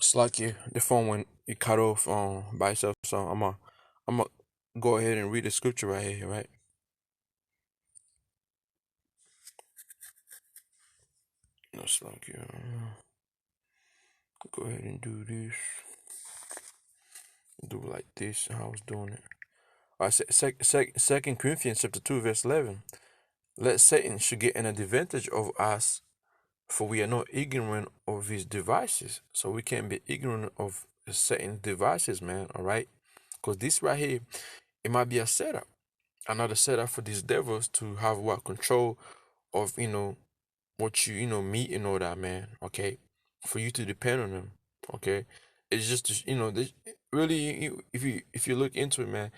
It's like the phone when it cut off by itself. So I'm gonna go ahead and read the scripture right here, right? It's like go ahead and do this. Do it like this. How I was doing it. All right, Second Corinthians chapter 2 verse 11. Let Satan should get an advantage of us, for we are not ignorant of his devices. So we can't be ignorant of Satan's devices, man. All right, because this right here, it might be a setup, another setup for these devils to have what control of what meet and all that, man. Okay, for you to depend on them. Okay, it's just really if you look into it, man,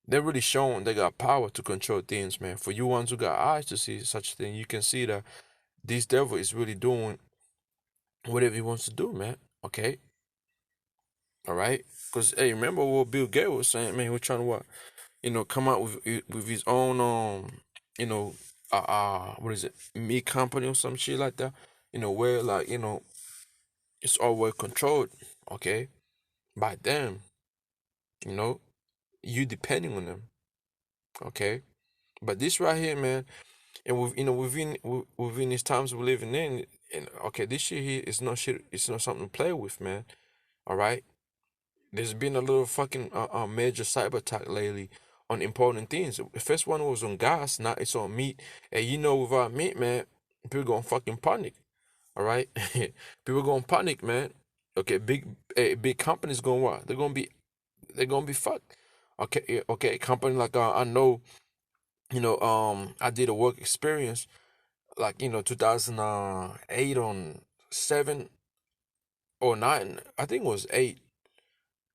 they're really showing they got power to control things, man. For you ones who got eyes to see such thing, you can see that this devil is really doing whatever he wants to do, man. Okay, all right. Because hey, remember what Bill Gates was saying, man? We're trying to what come out with his own you know what is it, meat company or some shit like that. Where like it's all well controlled, okay, by them. You know, you depending on them, okay. But this right here, man, and within these times we're living in, and okay, this shit here is not shit. It's not something to play with, man. All right. There's been a little fucking major cyber attack lately on important things. The first one was on gas, now it's on meat. And without meat, man, people gonna fucking panic. All right, people gonna panic, man. Okay, big companies gonna what? They're gonna be fucked. Okay, okay, company like I know, I did a work experience like 2008 on 7 or 9. I think it was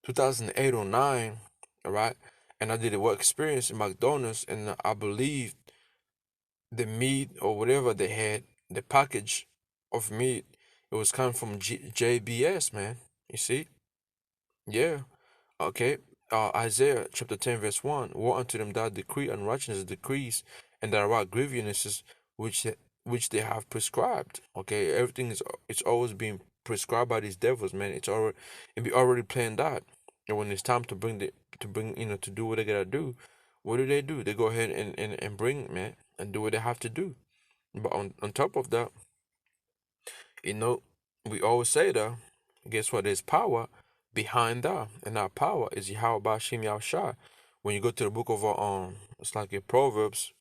2008 or 9, all right? And I did a work experience in McDonald's, and I believe the meat or whatever they had, the package of meat, it was coming from JBS, man. You see? Yeah. Okay. Isaiah chapter 10, verse 1. Woe unto them that decree unrighteousness decrees, and that are grievousnesses which which they have prescribed. Okay, everything is it's always being prescribed by these devils, man. It be already planned out. And when it's time to bring to do what they gotta do, what do? They go ahead and bring, man, and do what they have to do. But on top of that, you know, we always say that, guess what? There's power behind that. And that power is Yahweh Bashim Yahushua. When you go to the book of it's like a Proverbs,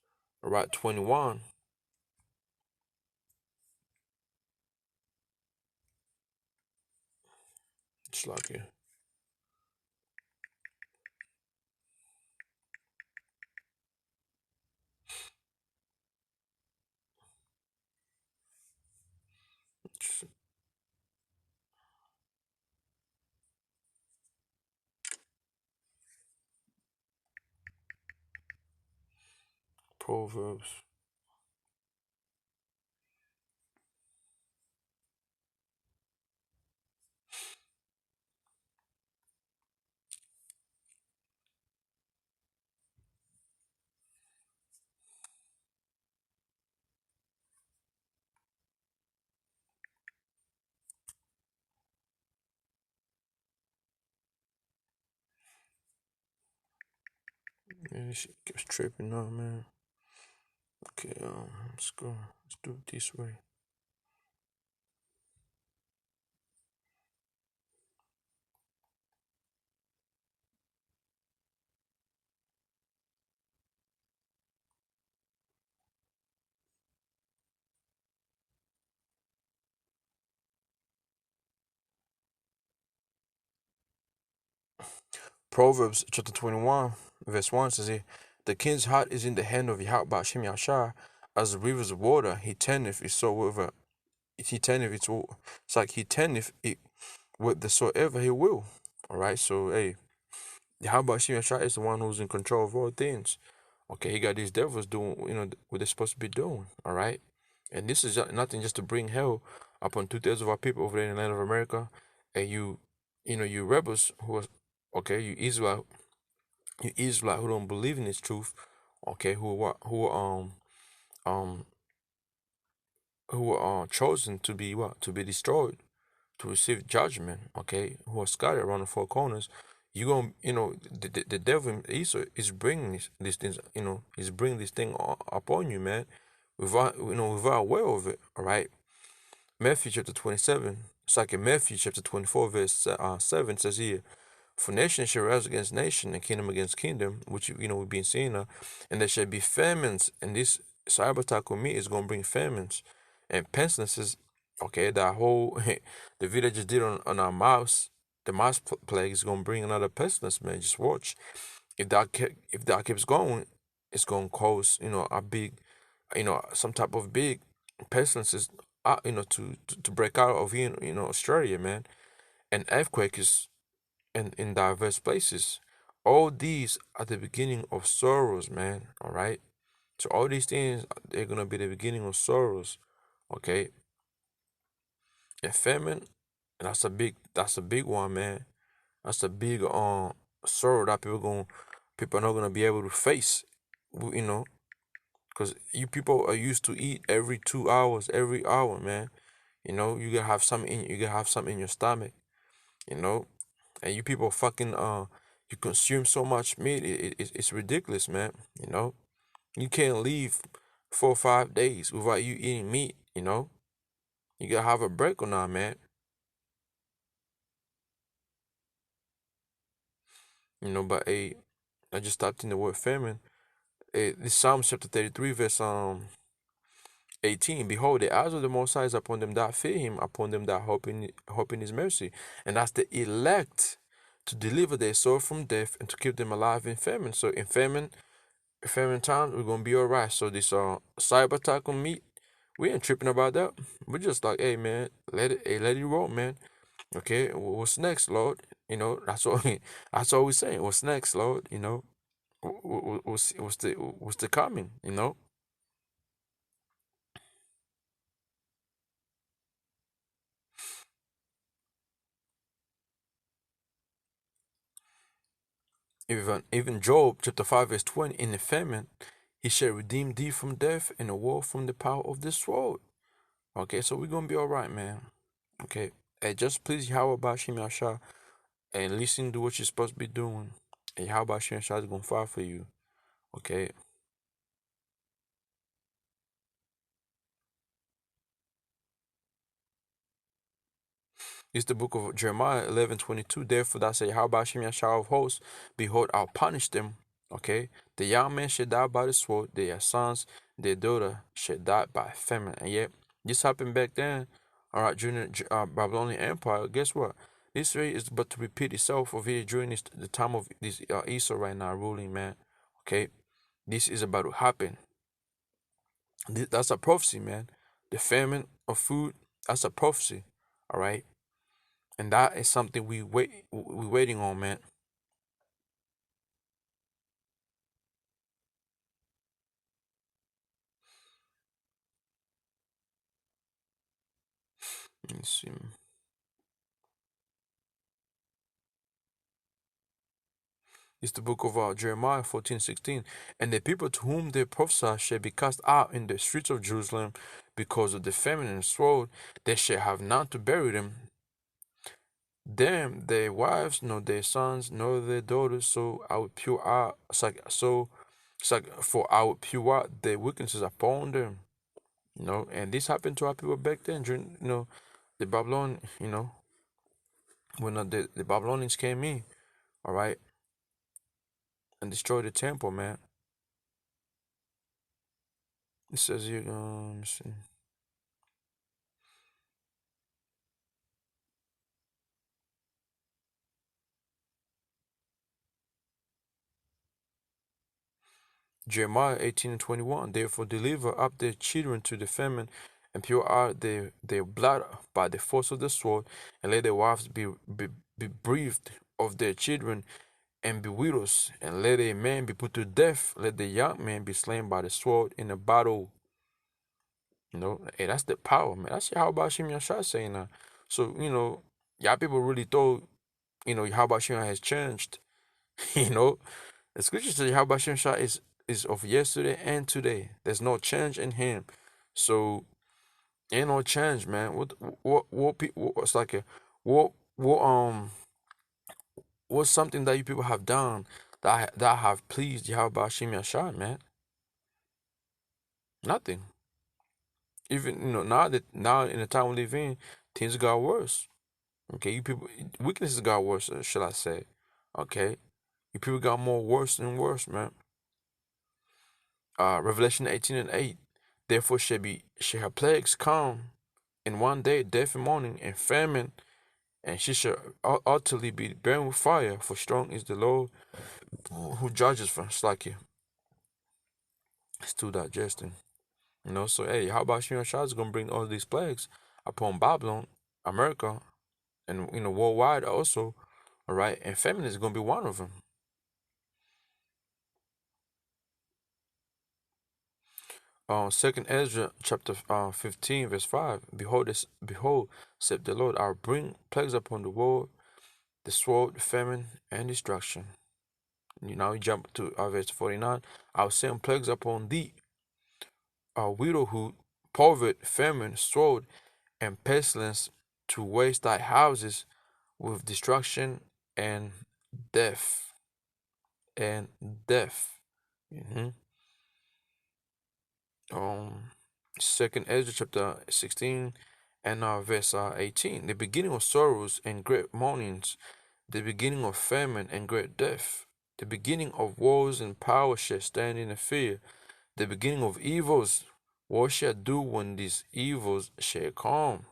right, 21, it's like a it's Proverbs. Man, this shit keeps tripping out, man. Okay, let's go. Let's do it this way. Proverbs chapter 21, verse 1 says here, the king's heart is in the hand of Yahweh Bashim Yahshua, as the rivers of water, he turneth it so whether he turneth it's like he turneth it whatsoever he will. All right, so hey, Yahweh Bashim Yahshua is the one who's in control of all things. Okay, he got these devils doing what they're supposed to be doing. All right, and this is nothing just to bring hell upon 2/3 of our people over there in the land of America, and you rebels who are okay, you Israel who don't believe in this truth, okay, um who are chosen to be what? To be destroyed, to receive judgment, okay, who are scattered around the four corners, you gonna, the devil Esau is bringing these things, he's bringing this thing upon you, man, without, without aware of it, all right. Matthew chapter 27, it's like in Matthew chapter 24, verse 7 says here, for nation shall rise against nation and kingdom against kingdom, which we've been seeing now, and there shall be famines, and this cyber attack on me is gonna bring famines and pestilences. Okay, that whole the video I just did on our mouse, the mouse plague is gonna bring another pestilence, man. Just watch. If that keeps going, it's gonna cause a big, some type of big pestilences, to break out of here, Australia, man, and earthquake is in diverse places. All these are the beginning of sorrows, man. All right. So all these things, they're gonna be the beginning of sorrows. Okay. And famine, and that's a big one, man. That's a big sorrow that people are not gonna be able to face. You know, because you people are used to eat every 2 hours, every hour, man. You gotta have something in your stomach, you know. And you people fucking you consume so much meat, it's ridiculous, man. You can't leave 4 or 5 days without you eating meat. You gotta have a break on that, man. But I just typed in the word famine. This Psalm chapter 33 verse 18, behold, the eyes of the Most High is upon them that fear him, upon them that hope in his mercy. And that's the elect, to deliver their soul from death and to keep them alive in famine. So in famine time, we're gonna be alright. So this cyber attack on meat, we ain't tripping about that. We're just like, hey man, let it roll, man. Okay, what's next, Lord? That's all that's all we're saying. What's next, Lord? What's the coming? Even Job chapter 5 verse 20, in the famine, he shall redeem thee from death and the war from the power of the sword. Okay, so we're gonna be alright, man. Okay. Hey, just please Yahweh Bashim Yasha and listen to what you're supposed to be doing. And Yahweh Bashim Yasha is gonna fight for you. Okay. It's the book of Jeremiah 11:22. Therefore, that say, how about Shem Yahshua of hosts? Behold, I'll punish them. Okay? The young man shall die by the sword, their sons, their daughter shall die by famine. And yet, this happened back then, all right, during the Babylonian Empire. Guess what? This rate is but to repeat itself of it during the time of this Esau right now ruling, man. Okay? This is about to happen. That's a prophecy, man. The famine of food, that's a prophecy. All right? And that is something we waiting on, man. Let me see. It's the book of Jeremiah 14:16. And the people to whom they prophesy shall be cast out in the streets of Jerusalem because of the famine and sword. They shall have none to bury them. Them, their wives, nor their sons, nor their daughters. So I would pour out, for I would pour out their weaknesses upon them. And this happened to our people back then during, the Babylon, when the Babylonians came in, all right, and destroyed the temple, man. It says here, let me see. Jeremiah 18:21. Therefore, deliver up their children to the famine, and pour out their blood by the force of the sword, and let their wives be bereaved of their children, and be widows, and let a man be put to death, let the young man be slain by the sword in a battle. Hey, that's the power, man. That's how about Shimon Shah saying that. So, y'all people really thought, how about Shimon has changed. you know, the scripture says how about Shimon Shah is of yesterday and today. There's no change in him. So Ain't no change, man. What people? What's like a what what's something that you people have done that have pleased Yahweh Shim Yashar, man? Nothing. Even now that now in the time we live in, things got worse. Okay, you people weaknesses got worse, shall I say? Okay, you people got more worse and worse, man. Revelation 18:8. Therefore shall her plagues come in one day, death and mourning and famine, and she shall utterly be burned with fire. For strong is the Lord who judges for Slakia. It's too digesting. So hey, how about Shimon Shah is gonna bring all these plagues upon Babylon, America, and worldwide also. All right, and famine is gonna be one of them. Second Ezra chapter 15 verse 5. Behold, said the Lord, I'll bring plagues upon the world, the sword, famine, and destruction. Now we jump to verse 49. I'll send plagues upon thee, widowhood, poverty, famine, sword, and pestilence to waste thy houses with destruction and death. And death. hmm Um, Second Ezra chapter 16 and verse 18. The beginning of sorrows and great mournings, the beginning of famine and great death, the beginning of wars and power shall stand in fear, the beginning of evils. What shall I do when these evils shall come?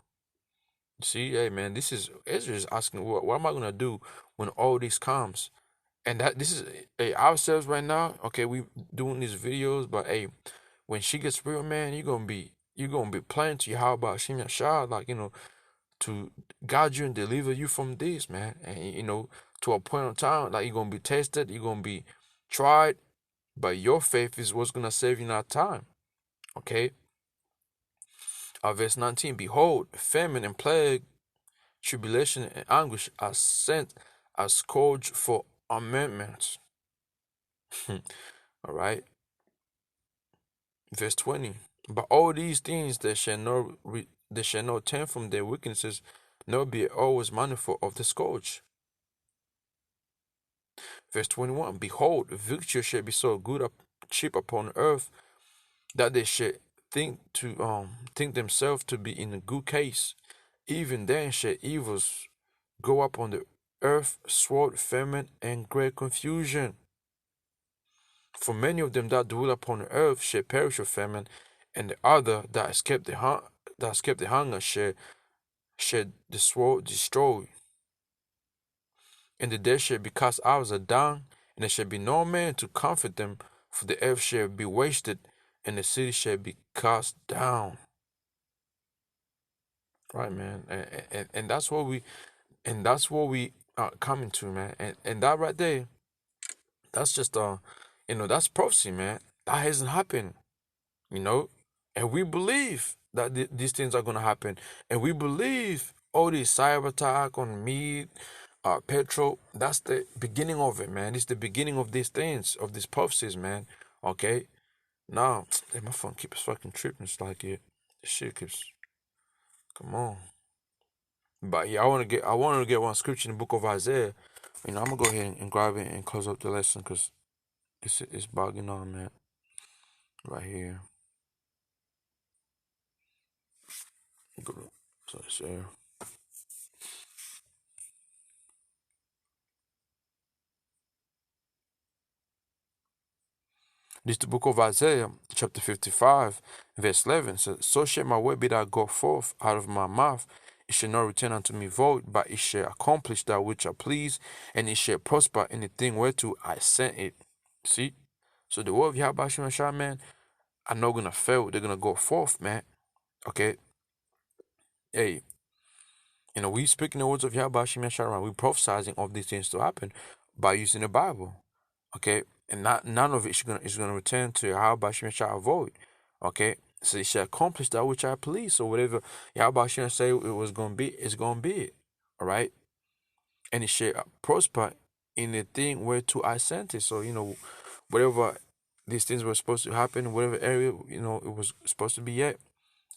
See, hey man, this is Ezra is asking, what am I gonna do when all this comes? And that this is hey, ourselves right now. Okay, we doing these videos, but hey, when she gets real, man, you're gonna be playing to you. How about Shimya Shah, like to guide you and deliver you from this, man, and to a point of time, like you're gonna be tested, you're gonna be tried, but your faith is what's gonna save you in that time. Okay, verse 19. Behold, famine and plague, tribulation and anguish are sent as scourge for amendments. All right. Verse 20. But all these things they shall not turn from their weaknesses, nor be always mindful of the scourge. Verse 21. Behold, victory shall be so good cheap upon earth, that they shall think themselves to be in a good case. Even then shall evils go up on the earth, sword, famine, and great confusion. For many of them that dwell upon the earth shall perish of famine, and the other that escape the hunger shall the sword destroy. And the dead shall be cast out as a dung, and there shall be no man to comfort them, for the earth shall be wasted, and the city shall be cast down. Right, man, and that's what we are coming to, man, and that right there, that's just that's prophecy, man. That hasn't happened. you know, and we believe that these things are gonna happen, and we believe all these cyber attack on meat, petrol. That's the beginning of it, man. It's the beginning of these things, of these prophecies, man. Okay, now, hey, my phone keeps fucking tripping. It's like this shit keeps. Come on, but yeah, I want to get one scripture in the book of Isaiah. I'm gonna go ahead and grab it and close up the lesson because it's bugging on, man. Right here. Go to, so it's there. This is the book of Isaiah, chapter 55, verse 11. Says, so shall my word be that go forth out of my mouth. It shall not return unto me void, but it shall accomplish that which I please, and it shall prosper in the thing whereto I sent it. See? So the word of Yahweh Shah, man, are not gonna fail. They're gonna go forth, man. Okay? Hey, we speaking the words of Yahweh Shah, we prophesizing of these things to happen by using the Bible. Okay, and none of it is gonna return to Yahweh shall void. Okay, so it shall accomplish that which I please. So whatever Yahweh shall say it was gonna be, it's gonna be it. All right, and it shall prosper in the thing whereto I sent it. So whatever these things were supposed to happen, whatever area it was supposed to be at,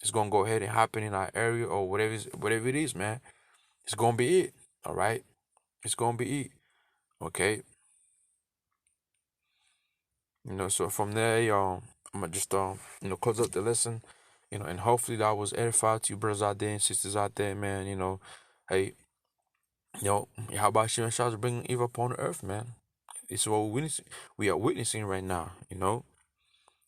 it's gonna go ahead and happen in our area or whatever it is, man. It's gonna be it. All right. It's gonna be it. Okay. So from there, I'm gonna just close up the lesson, and hopefully that was edified to you brothers out there and sisters out there, man. Hey, how about Shimon Shah bringing evil upon the earth, man? It's what we are witnessing right now,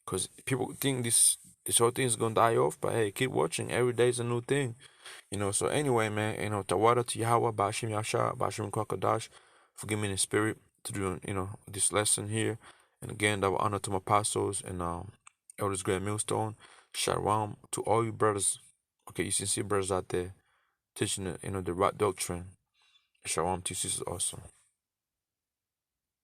because people think this whole thing is gonna die off, but hey, keep watching. Every day is a new thing. So anyway, man, Tawada to Yahweh, Bashim Yasha, Bashim Kwakadash, for giving me the spirit to do, this lesson here. And again, that will honor to my apostles and Elders Grand Millstone. Shalom to all you brothers, okay, you sincere brothers out there, teaching the right doctrine. Shalom to you sisters also.